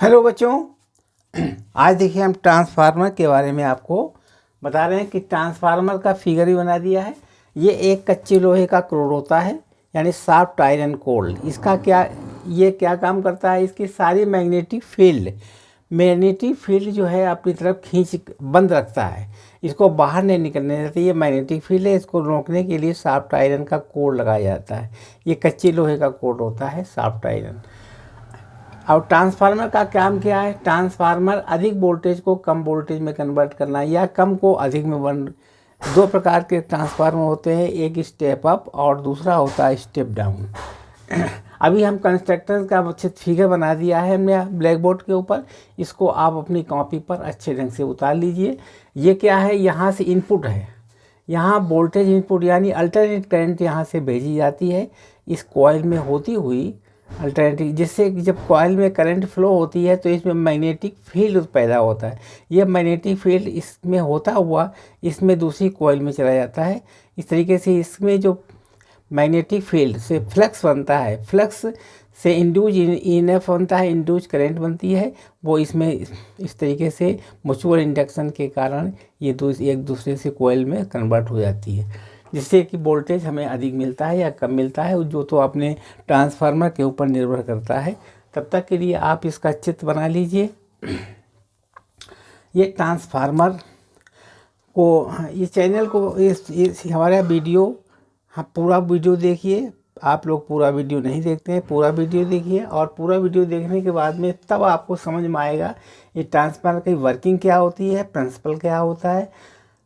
Hello बच्चों। आज देखिए हम ट्रांसफार्मर के बारे में आपको बता रहे हैं कि ट्रांसफार्मर का फिगर भी बना दिया है। ये एक कच्चे लोहे का कोर होता है, यानी सॉफ्ट आयरन कोर। इसका क्या काम करता है? इसकी सारी मैग्नेटिक फील्ड जो है अपनी तरफ खींच बंद रखता है, इसको बाहर नहीं निकलने देता। ये मैग्नेटिक फील्ड है, इसको रोकने के लिए सॉफ्ट आयरन का कोर लगाया जाता है। ये कच्चे लोहे का कोर होता है, सॉफ्ट आयरन। और ट्रांसफार्मर का काम क्या है? ट्रांसफार्मर अधिक वोल्टेज को कम वोल्टेज में कन्वर्ट करना या कम को अधिक में दो प्रकार के ट्रांसफार्मर होते हैं, एक स्टेप अप और दूसरा होता है स्टेप डाउन। अभी हम कंस्ट्रक्टर का अच्छे फिगर बना दिया है हमने ब्लैक बोर्ड के ऊपर। इसको आप अपनी कॉपी पर अच्छे ढंग से उतार लीजिए। ये क्या है? यहाँ से इनपुट है, यहाँ वोल्टेज इनपुट यानी अल्टरनेट करंट यहाँ से भेजी जाती है इस कॉइल में होती हुई अल्टरनेटिव, जिससे जब कॉइल में करंट फ्लो होती है तो इसमें मैग्नेटिक फील्ड पैदा होता है। यह मैग्नेटिक फील्ड इसमें होता हुआ इसमें दूसरी कॉइल में चला जाता है। इस तरीके से इसमें जो मैग्नेटिक फील्ड से फ्लक्स बनता है, फ्लक्स से इंड्यूज ईएमएफ बनता है, इंड्यूज करंट बनती है, वो इसमें इस तरीके से म्यूचुअल इंडक्शन के कारण ये एक दूसरे से कॉइल में कन्वर्ट हो जाती है, जिससे कि वोल्टेज हमें अधिक मिलता है या कम मिलता है, जो तो अपने ट्रांसफार्मर के ऊपर निर्भर करता है। तब तक के लिए आप इसका चित्र बना लीजिए। ये ट्रांसफार्मर को, ये चैनल को, इस हमारा वीडियो, हाँ पूरा वीडियो देखिए। आप लोग पूरा वीडियो नहीं देखते हैं, पूरा वीडियो देखिए और पूरा वीडियो देखने के बाद में तब आपको समझ में आएगा ये ट्रांसफार्मर की वर्किंग क्या होती है, प्रिंसिपल क्या होता है।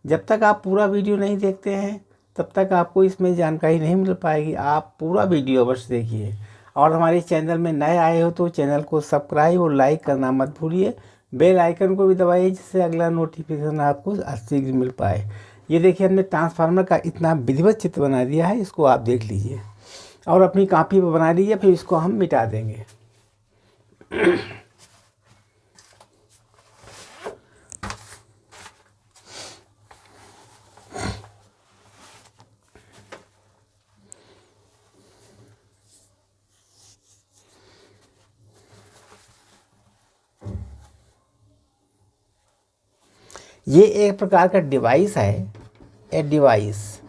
जब तक आप पूरा वीडियो नहीं देखते हैं तब तक आपको इसमें जानकारी नहीं मिल पाएगी। आप पूरा वीडियो अवश्य देखिए और हमारे चैनल में नए आए हो तो चैनल को सब्सक्राइब और लाइक करना मत भूलिए। बेल आइकन को भी दबाइए जिससे अगला नोटिफिकेशन आपको शीघ्र मिल पाए। ये देखिए हमने ट्रांसफार्मर का इतना विधिवत चित्र बना दिया है, इसको आप देख लीजिए और अपनी कॉपी पर बना लीजिए, फिर इसको हम मिटा देंगे। ये एक प्रकार का डिवाइस है, ए डिवाइस।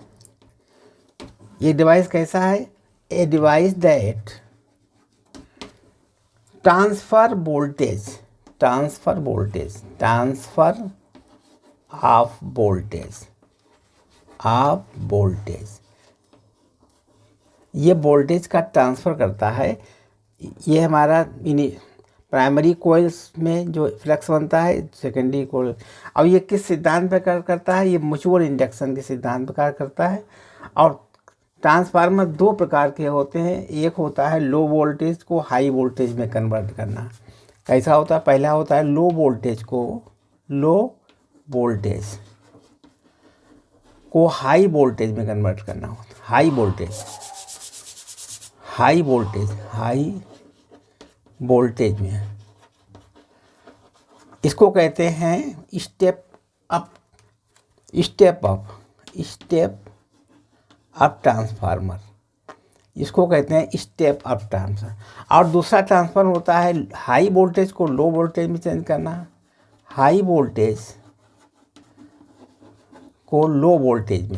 ये डिवाइस कैसा है? A device that transfer of voltage, ये वोल्टेज का ट्रांसफ़र करता है। ये हमारा प्राइमरी कोइल्स में जो फ्लक्स बनता है, सेकेंडरी कोइल। अब ये किस सिद्धांत पर कार्य करता है? ये म्यूचुअल इंडक्शन के सिद्धांत पर कार्य करता है। और ट्रांसफार्मर दो प्रकार के होते हैं, एक होता है लो वोल्टेज को हाई वोल्टेज में कन्वर्ट करना। कैसा होता है? पहला होता है लो वोल्टेज को हाई वोल्टेज में कन्वर्ट करना होता है। हाई वोल्टेज में, इसको कहते हैं स्टेप अप ट्रांसफार्मर। इसको कहते हैं स्टेप अप ट्रांसफार्मर। और दूसरा ट्रांसफार्मर होता है हाई वोल्टेज को लो वोल्टेज में चेंज करना, हाई वोल्टेज को लो वोल्टेज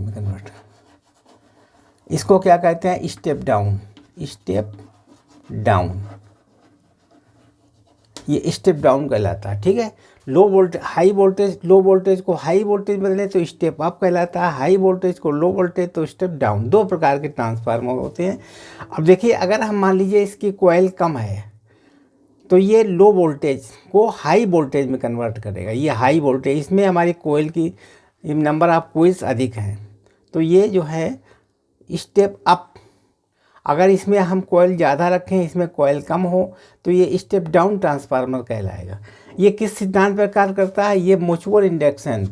में कन्वर्ट। इसको क्या कहते हैं? Step down. ये स्टेप डाउन कहलाता है, ठीक है। लो वोल्टेज को हाई वोल्टेज बदले तो स्टेप अप कहलाता है, हाई वोल्टेज को लो वोल्टेज तो स्टेप डाउन। दो प्रकार के ट्रांसफार्मर होते हैं। अब देखिए, अगर हम मान लीजिए इसकी कॉइल कम है तो ये लो वोल्टेज को हाई वोल्टेज में कन्वर्ट करेगा। ये हाई वोल्टेज, इसमें हमारी कॉइल की नंबर ऑफ कोइल्स अधिक हैं तो ये जो है स्टेप अप। अगर इसमें हम कॉइल ज़्यादा रखें, इसमें कॉइल कम हो तो ये स्टेप डाउन ट्रांसफार्मर कहलाएगा। ये किस सिद्धांत पर कार्य करता है? ये म्यूचुअल इंडक्शन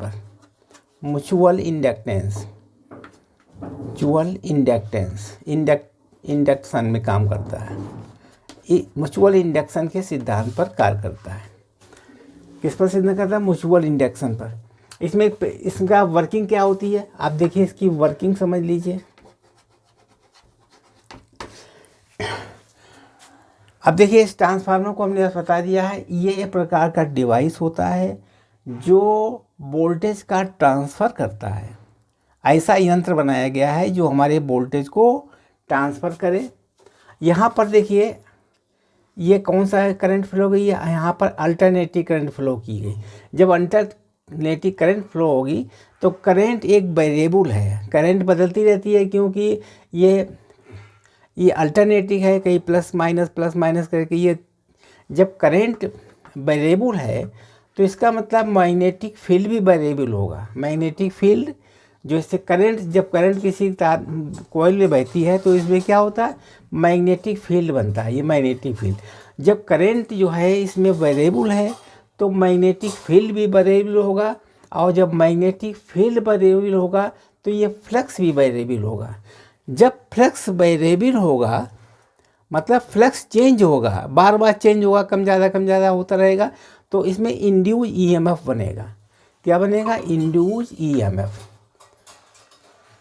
में काम करता है। ये म्यूचुअल इंडक्शन के सिद्धांत पर कार्य करता है। किस पर सिद्धांत करता है? म्यूचुअल इंडक्शन पर। इसमें इसका वर्किंग क्या होती है? आप देखिए, इसकी वर्किंग समझ लीजिए। अब देखिए इस ट्रांसफार्मर को हमने बस बता दिया है, ये एक प्रकार का डिवाइस होता है जो वोल्टेज का ट्रांसफ़र करता है। ऐसा यंत्र बनाया गया है जो हमारे वोल्टेज को ट्रांसफ़र करे। यहाँ पर देखिए ये कौन सा करंट फ्लो गई है, यहाँ पर अल्टरनेटिव करंट फ्लो की गई। जब अल्टरनेटिव करंट फ्लो होगी तो करंट एक वेरिएबल है, करंट बदलती रहती है क्योंकि ये अल्टरनेटिव है, कहीं प्लस माइनस करके ये जब करंट वेरिएबल है तो इसका मतलब मैग्नेटिक फील्ड भी वेरिएबल होगा। मैग्नेटिक फील्ड जो इससे करंट, जब करंट किसी तार कॉइल में बहती है तो इसमें क्या होता है, मैग्नेटिक फील्ड बनता है। ये मैग्नेटिक फील्ड जब करंट जो है इसमें वेरिएबल है तो मैग्नेटिक फील्ड भी वेरिएबल होगा, और जब मैग्नेटिक फील्ड वेरिएबल होगा तो ये फ्लक्स भी वेरिएबल होगा। जब फ्लक्स वेरिएबल होगा मतलब फ्लक्स चेंज होगा, बार बार चेंज होगा, कम ज़्यादा होता रहेगा, तो इसमें इंड्यूस ईएमएफ बनेगा। क्या बनेगा, इंड्यूस ईएमएफ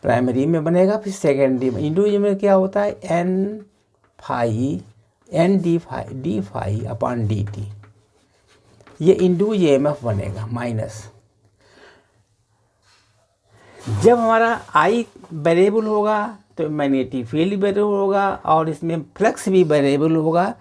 प्राइमरी में बनेगा। फिर सेकेंडरी में इंड्यूस में क्या होता है, N D phi upon D T, ये इंड्यूस ईएमएफ बनेगा माइनस। जब हमारा आई वेरिएबल होगा तो मैग्नेटिक फील्ड वेरिएबल होगा और इसमें फ्लक्स भी वेरिएबल होगा।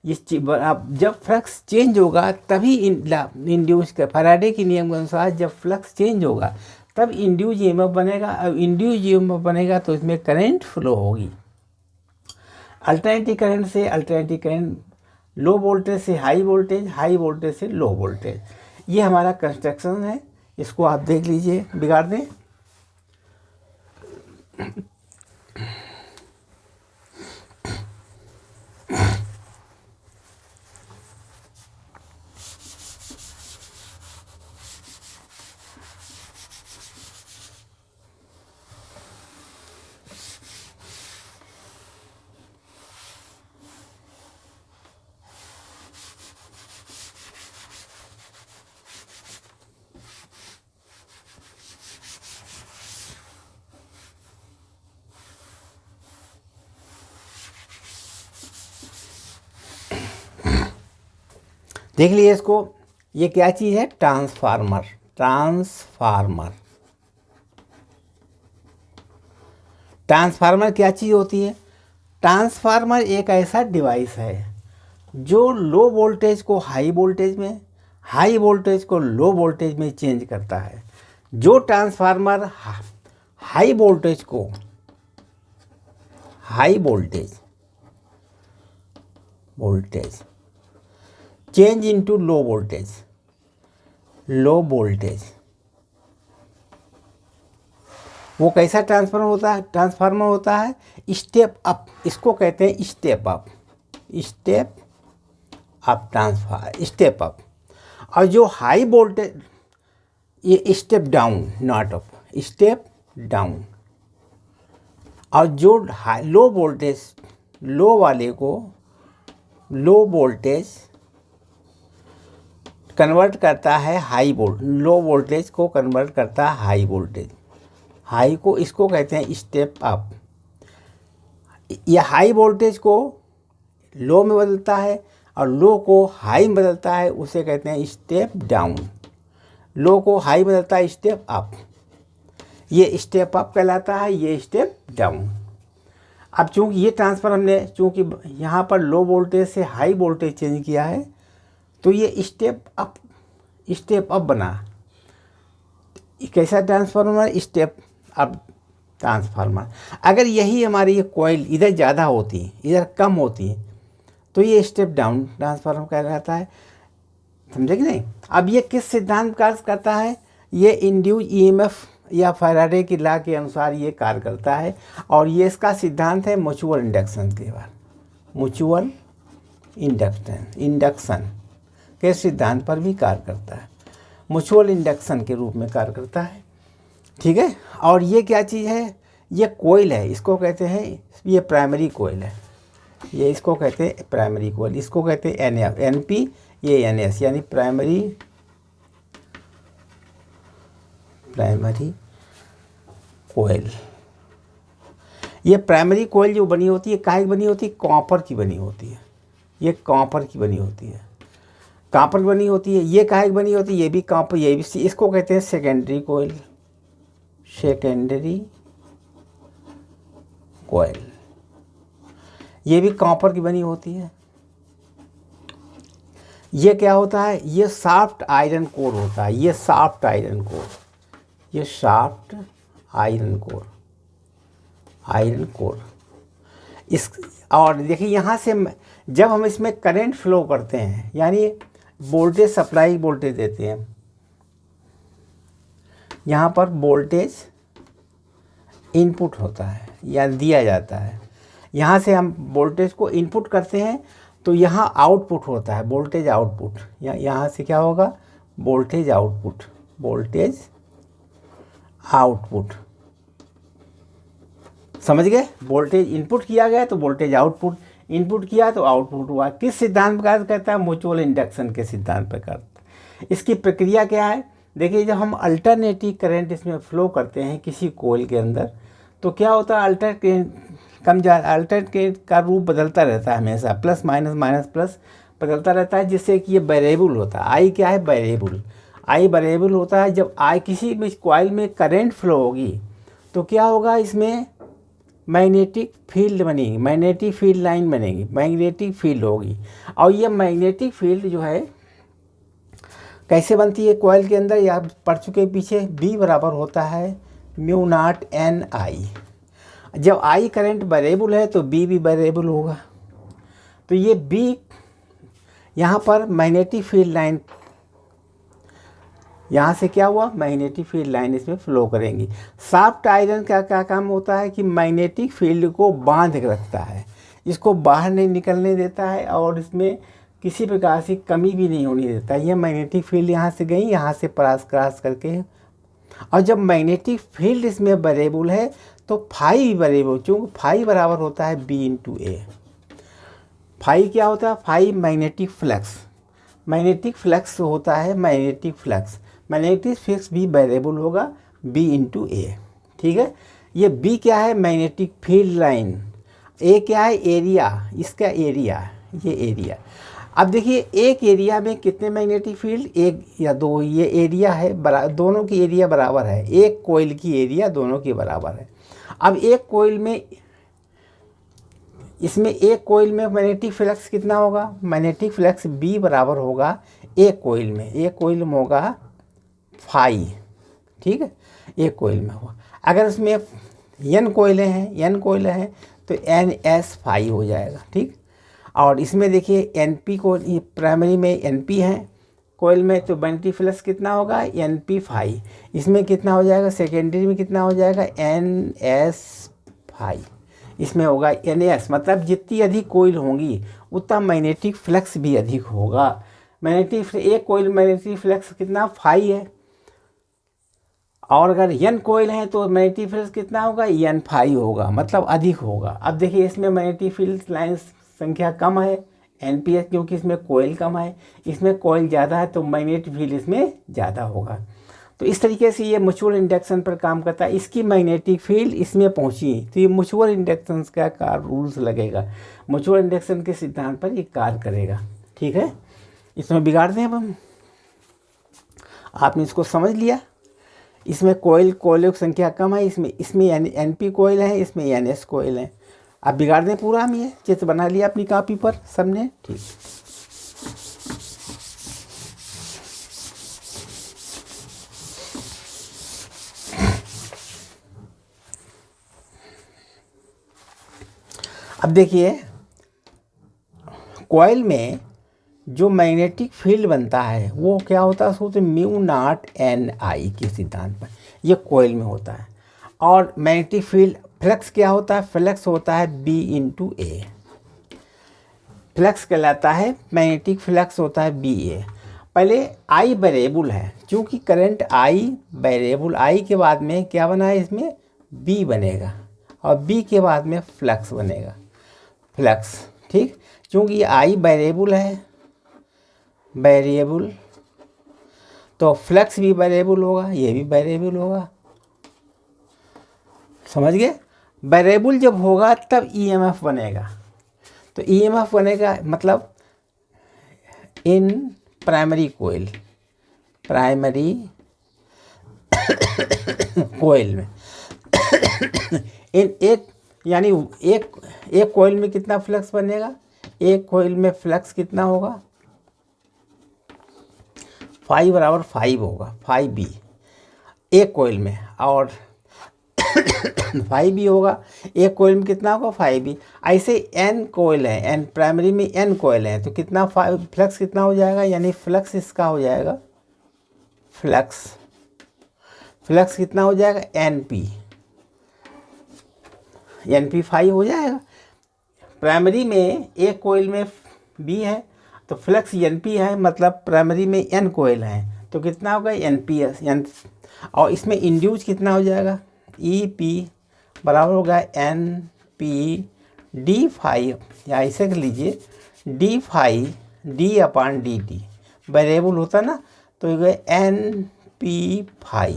जब फ्लक्स चेंज होगा तभी इंड्यूस का, फैराडे के नियम के अनुसार जब फ्लक्स चेंज होगा तब इंड्यूस ईएमएफ बनेगा। अब इंड्यूस ईएमएफ बनेगा तो इसमें करंट फ्लो होगी। अल्टरनेटिव करंट से अल्टरनेटिव करंट, लो वोल्टेज से हाई वोल्टेज, हाई वोल्टेज से लो वोल्टेज, ये हमारा कंस्ट्रक्शन है। इसको आप देख लीजिए, बिगाड़ दें। देख लीजिए इसको, ये क्या चीज़ है, ट्रांसफार्मर। ट्रांसफार्मर क्या चीज़ होती है, ट्रांसफार्मर एक ऐसा डिवाइस है जो लो वोल्टेज को हाई वोल्टेज में, हाई वोल्टेज को लो वोल्टेज में चेंज करता है। जो ट्रांसफार्मर हाई वोल्टेज को, high voltage change into low voltage, वो कैसा ट्रांसफार्मर होता है, स्टेप अप, इसको कहते हैं स्टेप अप स्टेप अप। और जो हाई वोल्टेज, ये step down, not up, step down. और जो लो वोल्टेज, लो वाले को लो वोल्टेज कन्वर्ट करता है हाई वोल्ट, लो वोल्टेज को कन्वर्ट करता है हाई वोल्टेज, हाई को, इसको कहते हैं स्टेप अप। यह हाई वोल्टेज को लो में बदलता है और लो को हाई में बदलता है, उसे कहते हैं स्टेप डाउन। लो को हाई बदलता है स्टेप अप, ये स्टेप अप कहलाता है, ये स्टेप डाउन। अब चूंकि ये ट्रांसफर हमने चूंकि यहाँ पर लो वोल्टेज से हाई वोल्टेज चेंज किया है तो ये स्टेप अप बना। कैसा ट्रांसफार्मर, स्टेप अप ट्रांसफार्मर। अगर यही हमारी ये कॉइल इधर ज़्यादा होती, इधर कम होती, तो ये स्टेप डाउन ट्रांसफार्मर कहलाता है। समझे कि नहीं। अब ये किस सिद्धांत कार्य करता है, ये इंड्यूस ईएमएफ या फैराडे की लॉ के अनुसार ये कार्य करता है। और ये इसका सिद्धांत है म्यूचुअल इंडक्शन के बाद, म्यूचुअल इंडक्शन के सिद्धांत पर भी कार्य करता है, म्यूचुअल इंडक्शन के रूप में कार्य करता है। ठीक है। और ये क्या चीज़ है, ये कोयल है, इसको कहते हैं, ये प्राइमरी कोयल है, ये इसको कहते हैं प्राइमरी कोयल, इसको कहते हैं NP, ये NS यानी प्राइमरी कोयल। ये प्राइमरी कोयल जो बनी होती है, काहे की बनी होती है, कॉपर की बनी होती है। ये कॉपर की बनी होती है, कॉपर की बनी होती है। ये काहे की बनी होती है? ये भी कॉपर, ये भी, इसको कहते हैं सेकेंडरी कोयल, सेकेंडरी कोयल। ये भी कॉपर की बनी होती है। ये क्या होता है? ये सॉफ्ट आयरन कोर होता है, ये सॉफ्ट आयरन कोर, ये soft iron core, iron core. इस और देखिए यहाँ से जब हम इसमें करंट फ्लो करते हैं, यानी वोल्टेज सप्लाई, वोल्टेज देते हैं, यहाँ पर वोल्टेज इनपुट होता है या दिया जाता है। यहाँ से हम वोल्टेज को इनपुट करते हैं तो यहाँ आउटपुट होता है, वोल्टेज आउटपुट। यहाँ से क्या होगा? Voltage output, voltage output. समझ गए? वोल्टेज इनपुट किया गया तो वोल्टेज आउटपुट, इनपुट किया तो आउटपुट हुआ। किस सिद्धांत पर कार्य करता है? म्यूचुअल इंडक्शन के सिद्धांत पर करता है। इसकी प्रक्रिया क्या है? देखिए, जब हम अल्टरनेटिव करंट इसमें फ्लो करते हैं किसी कोयल के अंदर, तो क्या होता है? अल्टरनेट का रूप बदलता रहता है हमेशा, प्लस माइनस माइनस प्लस बदलता रहता है, जिससे कि ये वेरिएबल होता है। आई क्या है? वेरिएबल। आई वेरिएबल होता है। जब आई किसी भी कॉइल में करंट फ्लो होगी तो क्या होगा? इसमें मैग्नेटिक फील्ड बनेगी, मैग्नेटिक फील्ड लाइन बनेगी, मैग्नेटिक फील्ड होगी। और ये मैग्नेटिक फील्ड जो है कैसे बनती है कॉइल के अंदर? या पढ़ चुके पीछे, बी बराबर होता है म्यू नॉट एन आई। जब आई करंट वेरिएबल है तो बी भी वेरिएबल होगा। तो ये बी यहाँ पर मैग्नेटिक फील्ड लाइन, यहाँ से क्या हुआ? मैग्नेटिक फील्ड लाइन इसमें फ्लो करेंगी। सॉफ्ट आयरन का क्या काम होता है कि मैग्नेटिक फील्ड को बांध के रखता है, इसको बाहर नहीं निकलने देता है और इसमें किसी प्रकार की कमी भी नहीं होने देता। ये मैग्नेटिक फील्ड यहाँ से गई, यहाँ से क्रॉस करके, और जब मैग्नेटिक फील्ड इसमें वेरिएबल है तो फाई भी वेरिएबल, क्योंकि फाई बराबर होता है बी इंटू ए। फाई क्या होता है? Phi magnetic flux, magnetic flux होता है, मैग्नेटिक फ्लक्स। मैग्नेटिक फ्लक्स भी वेरिएबल होगा बी इंटू ए। ठीक है। ये बी क्या है? Magnetic field line. ए क्या है? एरिया, इसका एरिया, ये एरिया। अब देखिए, एक एरिया में कितने मैग्नेटिक फील्ड? एक या दो। ये एरिया है, दोनों की एरिया बराबर है, एक कोयल की एरिया दोनों की बराबर है। अब एक कोयल में, इसमें एक कोयल में मैग्नेटिक फ्लक्स कितना होगा? मैग्नेटिक फ्लक्स बी बराबर होगा एक कोयल में, एक कोयल में होगा फाई। ठीक है, एक कोयल में होगा। अगर इसमें एन कोयलें हैं, एन कोयलें हैं तो एन एस फाई हो जाएगा। ठीक। और इसमें देखिए एन पी को, ये प्राइमरी में एन पी है कोयल में, तो मैग्नेटिक फ्लक्स कितना होगा? N P phi. इसमें कितना हो जाएगा? सेकेंडरी में कितना हो जाएगा? N S phi. इसमें होगा एन एस, मतलब जितनी अधिक कोयल होंगी उतना मैग्नेटिक फ्लक्स भी अधिक होगा। मैग्नेटिक, एक कोयल मैग्नेटिक फ्लक्स कितना? फाई है। और अगर एन कोयल है तो मैग्नेटिक फ्लक्स कितना होगा? एन फाई होगा, मतलब अधिक होगा। अब देखिए, इसमें मैग्नेटिक फील्ड लाइन संख्या कम है, एनपीएस, क्योंकि इसमें कोयल कम है। इसमें कोयल ज़्यादा है तो मैग्नेटिक फील्ड इसमें ज़्यादा होगा। तो इस तरीके से ये म्यूचुअल इंडक्शन पर काम करता है। इसकी मैग्नेटिक फील्ड इसमें पहुंची तो ये म्यूचुअल इंडक्शन का रूल्स लगेगा, म्यूचुअल इंडक्शन के सिद्धांत पर ये कार्य करेगा। ठीक है, इसमें बिगाड़ दें अब हम। आपने इसको समझ लिया। इसमें कोयलों की संख्या कम है, इसमें एन पी कोयल है, इसमें एन एस कोयल है। आप बिगाड़ दें पूरा। हम ये चित्र बना लिया अपनी कॉपी पर सबने। ठीक। अब देखिए, कॉइल में जो मैग्नेटिक फील्ड बनता है वो क्या होता है? सोचते म्यू नॉट एन आई के सिद्धांत पर ये कॉइल में होता है। और मैग्नेटिक फील्ड फ्लक्स क्या होता है? फ्लक्स होता है बी इंटू ए। फ्लक्स कहलाता है, मैग्नेटिक फ्लक्स होता है बी ए। पहले आई वेरिएबल है, क्योंकि करंट आई वेरिएबल, आई के बाद में क्या बना है? इसमें बी बनेगा, और बी के बाद में फ्लक्स बनेगा, फ्लक्स। ठीक, क्योंकि ये आई वेरिएबल है, वेरिएबल, तो फ्लक्स भी वेरिएबल होगा, ये भी वेरिएबल होगा। समझ गए? वेरिएबल जब होगा तब ईएमएफ बनेगा। तो ईएमएफ बनेगा मतलब इन प्राइमरी कोयल, प्राइमरी कोयल में इन एक यानी एक कोयल में कितना फ्लक्स बनेगा, एक कोयल में फ्लक्स कितना होगा, 5 बराबर 5 होगा, 5B एक कोयल में, और 5B होगा एक कोयल में कितना होगा 5B। ऐसे n कोयल है, n प्राइमरी में n कोयल है, तो कितना फ्लक्स कितना हो जाएगा, यानी फ्लक्स इसका हो जाएगा, फ्लक्स कितना हो जाएगा NP 5 हो जाएगा। प्राइमरी में एक कोयल में B है तो फ्लक्स NP है, मतलब प्राइमरी में n कोयल है तो कितना होगा NP, और इसमें इंड्यूस कितना हो जाएगा EP बराबर होगा NP d5, या ऐसे कर लीजिए d5 d/dt, वेरिएबल होता ना तो ये NP5,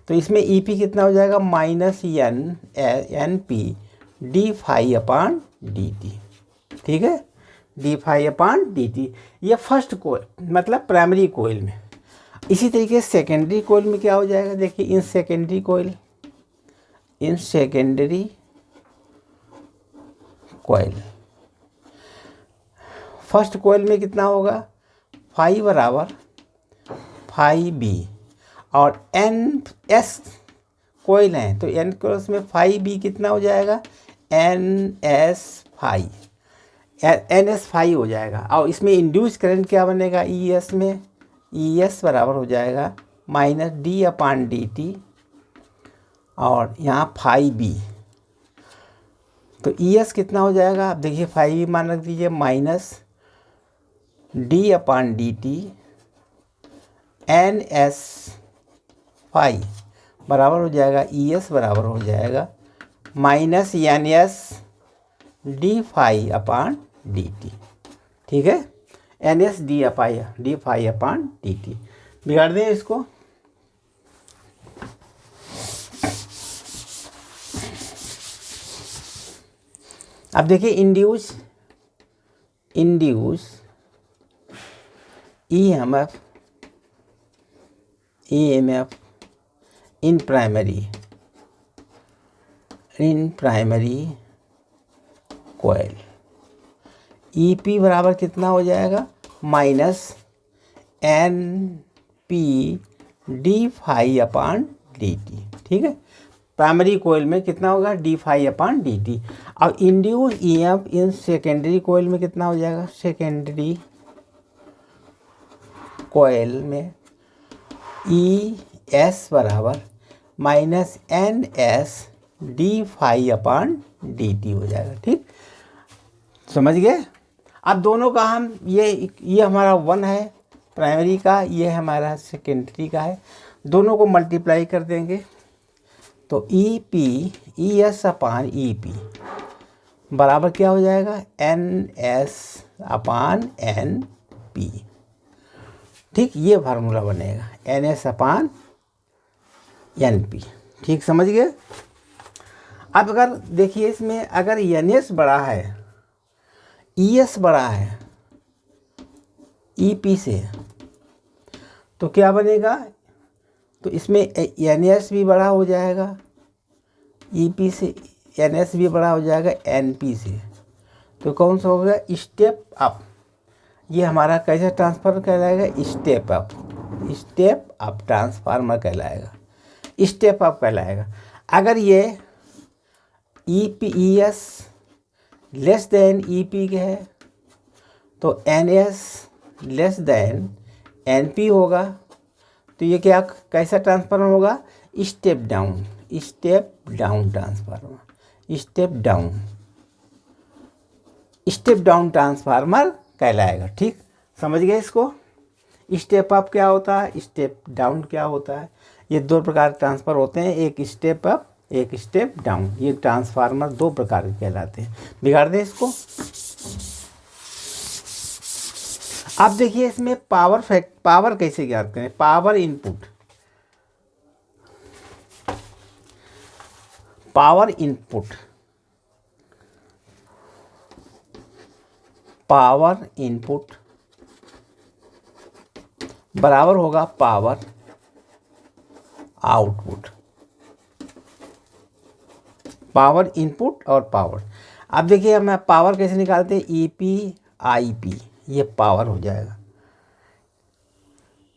तो इसमें EP कितना हो जाएगा -NP d/dt, ठीक है, d/dt। ये फर्स्ट कोयल मतलब प्राइमरी कोयल में। इसी तरीके से सेकेंडरी कोयल में क्या हो जाएगा, देखिए इन सेकेंडरी कोयल फर्स्ट कोयल में कितना होगा 5 बराबर 5B, और NS कोयल है तो N क्रॉस में 5B कितना हो जाएगा NS5 हो जाएगा, और इसमें इंड्यूस करंट क्या बनेगा ES में, ES बराबर हो जाएगा -d/dt, और यहाँ 5B, तो ES कितना हो जाएगा, आप देखिए 5B मान रख दीजिए -d/dt NS5 बराबर हो जाएगा ES बराबर हो जाएगा -NS d/dt, ठीक है, NS d/dt। बिगाड़ दें इसको, अब देखिए induce EMF in primary coil, EP बराबर कितना हो जाएगा -NP d/dt, ठीक है, प्राइमरी कोयल में कितना होगा d/dt। अब induce EMF in secondary coil में कितना हो जाएगा, सेकेंडरी कोयल में ES बराबर -NS d/dt हो जाएगा, ठीक, समझ गए। अब दोनों का हम ये हमारा 1 है प्राइमरी का, ये हमारा सेकेंडरी का है, दोनों को मल्टीप्लाई कर देंगे तो ES/EP बराबर क्या हो जाएगा NS/NP, ठीक, ये फार्मूला बनेगा NS/NP, ठीक, समझ गए। अब अगर देखिए इसमें अगर NS बड़ा है, ES बड़ा है EP से, तो क्या बनेगा, तो इसमें NS भी बड़ा हो जाएगा EP से, NS भी बड़ा हो जाएगा NP से, तो कौन सा होगा स्टेप अप, ये हमारा कैसे ट्रांसफर कहलाएगा स्टेप अप ट्रांसफार्मर कहलाएगा, स्टेप अप कहलाएगा। अगर ये ES लेस देन EP के है तो NS लेस देन NP होगा, तो ये क्या कैसा ट्रांसफार्मर होगा step down transformer, step down transformer कहलाएगा, ठीक, समझ गए इसको। स्टेप अप क्या होता है, स्टेप डाउन क्या होता है, ये दो प्रकार ट्रांसफर होते हैं, एक स्टेप अप एक स्टेप डाउन, ये ट्रांसफार्मर दो प्रकार के कहलाते हैं। बिगाड़ दें इसको। अब देखिए इसमें पावर कैसे ज्ञात करें, पावर इनपुट पावर इनपुट बराबर होगा पावर आउटपुट। पावर इनपुट और पावर, अब देखिए हम पावर कैसे निकालते हैं, EP IP, ये पावर हो जाएगा,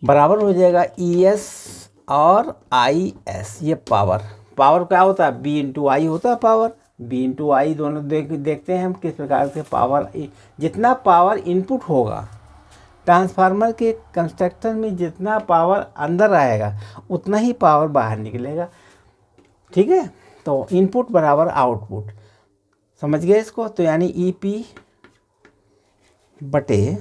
बराबर हो जाएगा ES और IS, ये पावर। पावर क्या होता है, B इंटू आई होता है पावर, B इंटू आई दोनों देखते हैं हम किस प्रकार से पावर, जितना पावर इनपुट होगा ट्रांसफार्मर के कंस्ट्रक्शन में, जितना पावर अंदर आएगा उतना ही पावर बाहर निकलेगा। ठीक है, तो इनपुट बराबर आउटपुट, समझ गए इसको। तो यानी EP बटे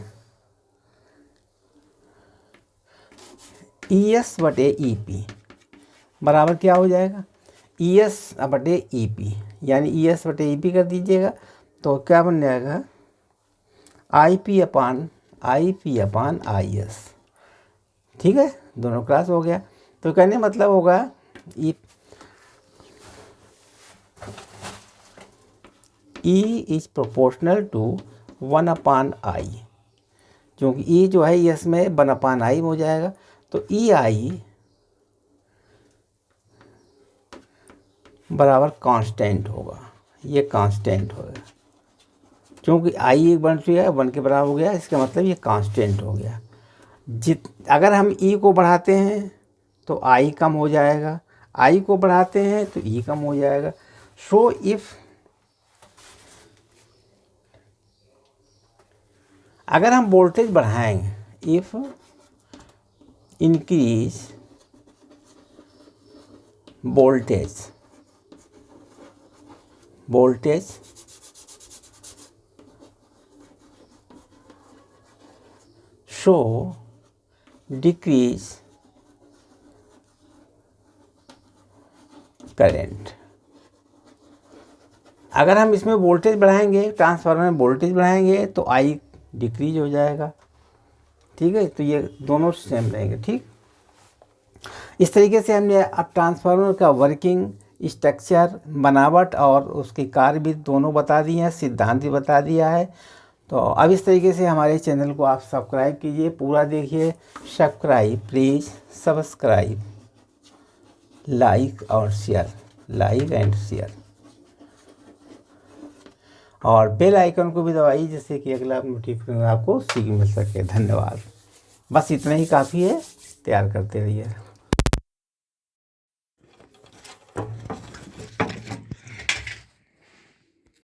ES बटे EP बराबर क्या हो जाएगा, ES बटे EP, यानी ES बटे EP कर दीजिएगा तो क्या बन जाएगा, IP अपान IS। ठीक है, दोनों क्रॉस हो गया। तो कहने मतलब होगा E is proportional to 1 upon I, क्योंकि E जो है यस में 1 अपान I हो जाएगा, तो EI बराबर कांस्टेंट होगा, ये कांस्टेंट होगा, क्योंकि I एक बन चुका है 1 के बराबर हो गया, इसका मतलब ये कांस्टेंट हो गया। अगर हम E को बढ़ाते हैं तो I कम हो जाएगा, I को बढ़ाते हैं तो E कम हो जाएगा। सो इफ अगर हम वोल्टेज बढ़ाएंगे, if increase voltage show decrease current, अगर हम इसमें वोल्टेज बढ़ाएंगे, ट्रांसफार्मर में वोल्टेज बढ़ाएंगे तो I डिक्रीज हो जाएगा। ठीक है, तो ये दोनों सेम रहेंगे। ठीक, इस तरीके से हमने अब ट्रांसफार्मर का वर्किंग, स्ट्रक्चर, बनावट और उसकी कार्य भी दोनों बता दिए हैं, सिद्धांत भी बता दिया है। तो अब इस तरीके से हमारे चैनल को आप सब्सक्राइब कीजिए, पूरा देखिए। सब्सक्राइब, प्लीज़ सब्सक्राइब, लाइक और शेयर, लाइक एंड शेयर, और बेल आइकन को भी दबाइए जिससे कि अगला नोटिफिकेशन आपको सीख मिल सके। धन्यवाद। बस इतना ही काफ़ी है, तैयार करते रहिए।